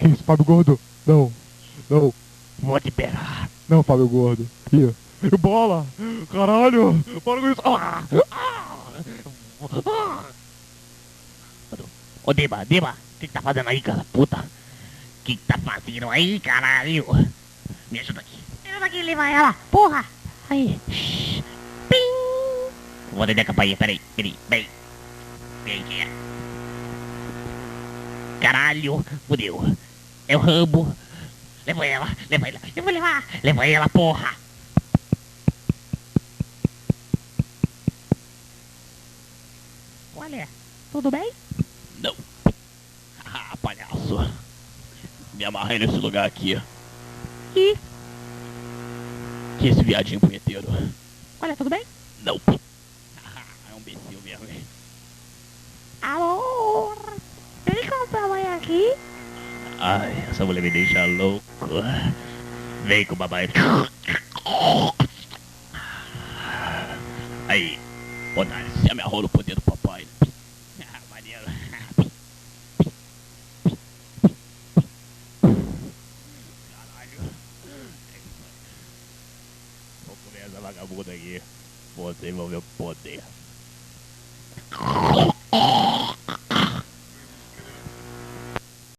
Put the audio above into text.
Que isso, Fábio Gordo? Não, não, Vou te pegar. não, Fábio Gordo. Ih, bola! Caralho! Para com isso! Ô, Deba, o que tá fazendo aí, cara? Puta. O que tá fazendo aí, caralho? Me ajuda aqui. Me ajuda aqui, leva ela. Porra. Aí. Shhh. Pim. Vou descer a campainha, peraí. Vem. Vem, que é? Caralho. Fudeu. É o Rambo. Leva ela. Eu vou levar. Leva ela, porra. Olha, tudo bem? Não. Ah, palhaço. Me amarrei nesse lugar aqui. E, Que esse viadinho punheteiro. olha, tudo bem? Não. Ah, é um imbecil mesmo, hein? Alô? Vem comprar amanhã aqui? Ai, essa mulher me deixa louco. Vem com o babai. Aí, otário, se amarrou no poder do papai. Ah, maneiro. Caralho. Vou comer essa vagabunda aqui. Você vai ver o poder.